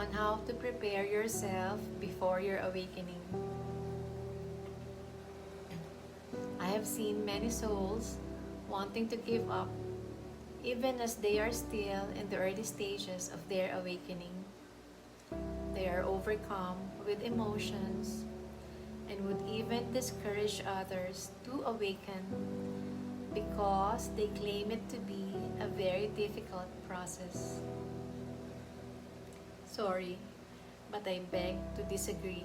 on how to prepare yourself before your awakening. I have seen many souls wanting to give up even as they are still in the early stages of their awakening. They are overcome with emotions and would even discourage others to awaken because they claim it to be a very difficult process. Sorry, but I beg to disagree.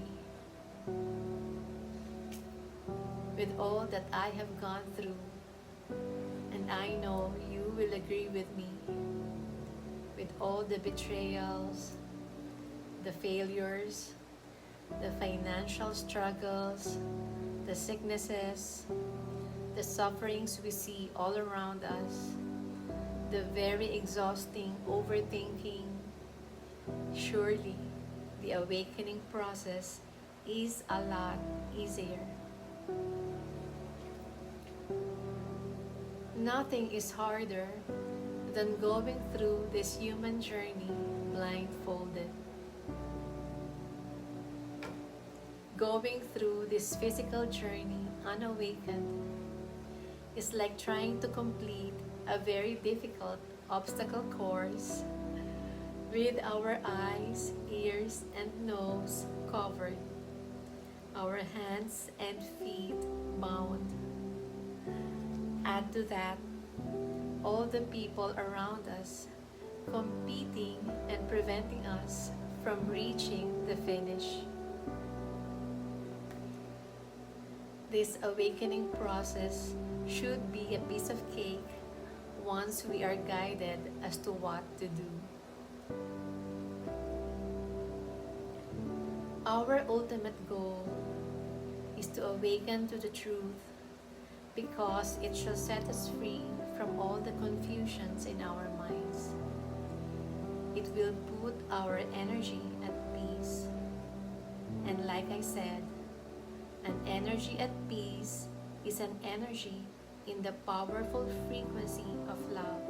With all that I have gone through, and I know you will agree with me, with all the betrayals, the failures, the financial struggles, the sicknesses, the sufferings we see all around us, the very exhausting overthinking, surely the awakening process is a lot easier. Nothing is harder than going through this human journey blindfolded. Going through this physical journey unawakened is like trying to complete a very difficult obstacle course with our eyes, ears, and nose covered, our hands and feet bound. Add to that all the people around us competing and preventing us from reaching the finish. This awakening process should be a piece of cake once we are guided as to what to do. Our ultimate goal is to awaken to the truth because it shall set us free from all the confusions in our minds. It will put our energy at peace. And like I said, an energy at peace is an energy in the powerful frequency of love.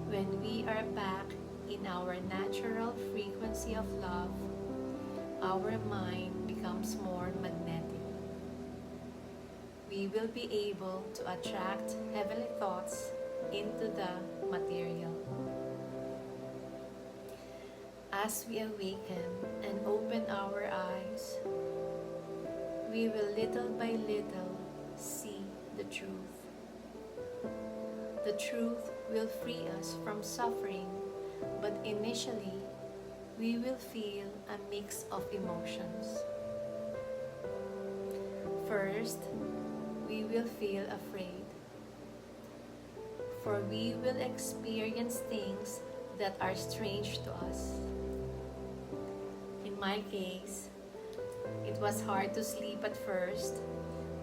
When we are back in our natural frequency of love, our mind becomes more magnetic. We will be able to attract heavenly thoughts into the material. As we awaken and open our eyes, we will little by little see the truth. The truth will free us from suffering, but initially, we will feel a mix of emotions. First, we will feel afraid, for we will experience things that are strange to us. In my case, it was hard to sleep at first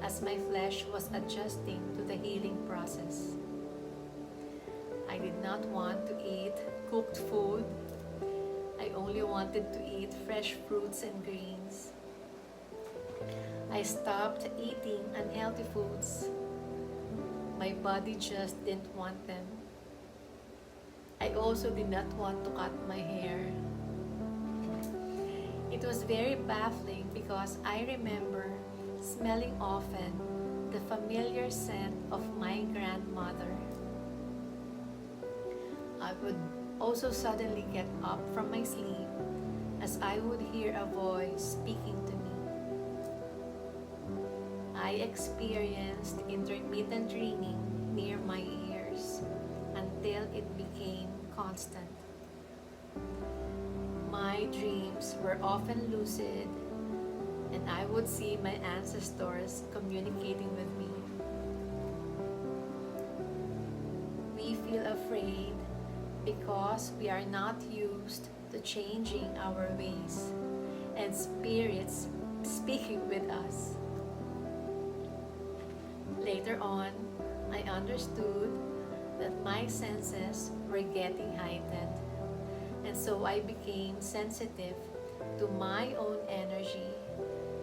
as my flesh was adjusting to the healing process. I did not want to eat cooked food. I only wanted to eat fresh fruits and greens. I stopped eating unhealthy foods. My body just didn't want them. I also did not want to cut my hair. It was very baffling because I remember smelling often the familiar scent of my grandmother. I would also suddenly get up from my sleep as I would hear a voice speaking to me. I experienced intermittent ringing near my ears until it became constant. My dreams were often lucid, and I would see my ancestors communicating with me. We feel afraid because we are not used to changing our ways and spirits speaking with us. Later on, I understood that my senses were getting heightened, and so I became sensitive to my own energy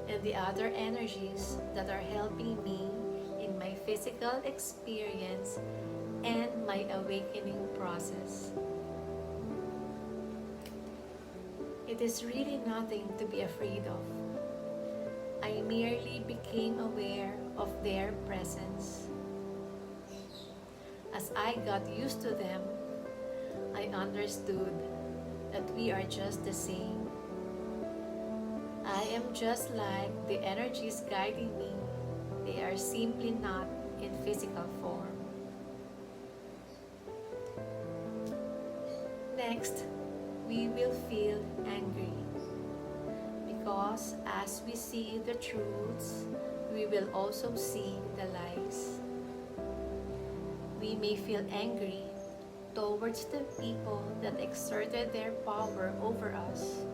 and the other energies that are helping me in my physical experience and my awakening process. It is really nothing to be afraid of. I merely became aware of their presence. As I got used to them, I understood that we are just the same. I am just like the energies guiding me. They are simply not in physical form. Next, we will feel angry. Because as we see the truths, we will also see the lies. We may feel angry towards the people that exerted their power over us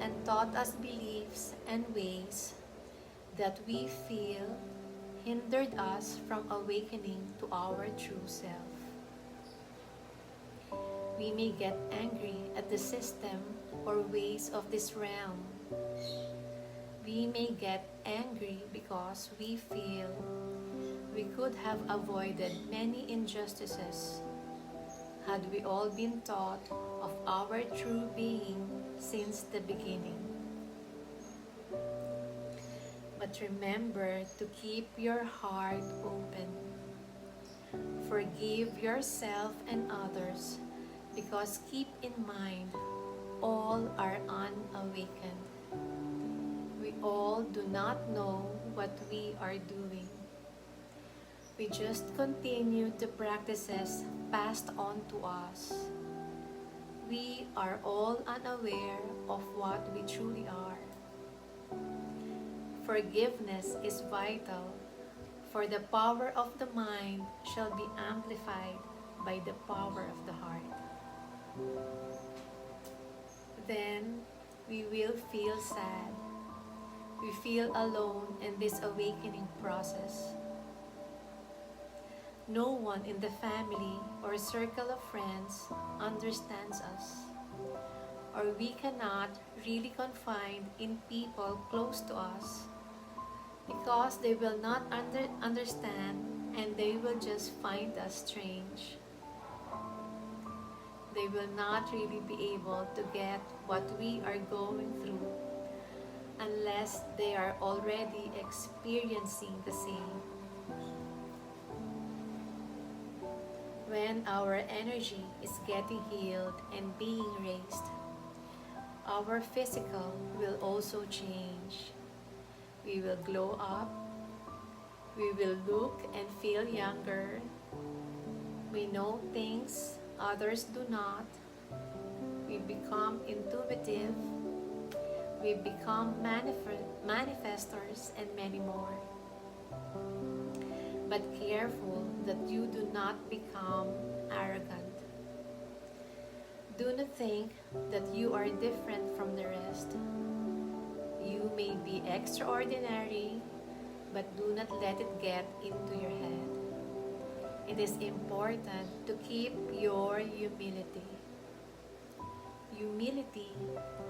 and taught us beliefs and ways that we feel hindered us from awakening to our true self. We may get angry at the system or ways of this realm. We may get angry because we feel we could have avoided many injustices had we all been taught of our true being since the beginning. But remember to keep your heart open. Forgive yourself and others, because keep in mind, all are unawakened. We all do not know what we are doing. We just continue the practices passed on to us. We are all unaware of what we truly are. Forgiveness is vital, for the power of the mind shall be amplified by the power of the heart. Then we will feel sad. We feel alone in this awakening process. No one in the family or circle of friends understands us, or we cannot really confide in people close to us because they will not understand and they will just find us strange. They will not really be able to get what we are going through unless they are already experiencing the same. When our energy is getting healed and being raised, our physical will also change. We will glow up. We will look and feel younger. We know things others do not. We become intuitive. We become manifestors and many more. But careful that you do not become arrogant. Do not think that you are different from the rest. You may be extraordinary, but do not let it get into your head. It is important to keep your humility. Humility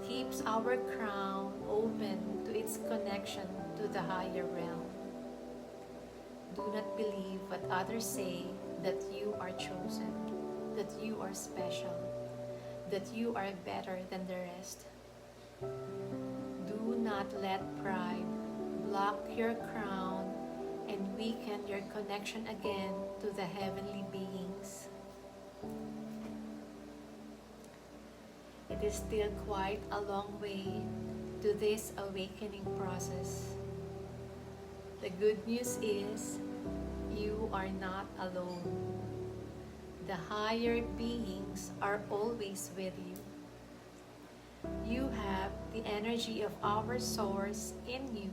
keeps our crown open to its connection to the higher realm. Do not believe what others say, that you are chosen, that you are special, that you are better than the rest. Do not let pride block your crown and weaken your connection again to the heavenly beings. It is still quite a long way to this awakening process. The good news is, you are not alone. The higher beings are always with you. You have the energy of our source in you.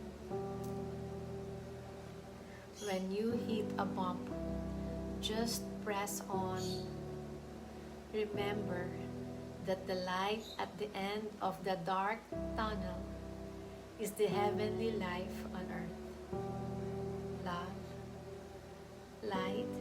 When you hit a bump, just press on. Remember that the light at the end of the dark tunnel is the heavenly life on earth. Love, light,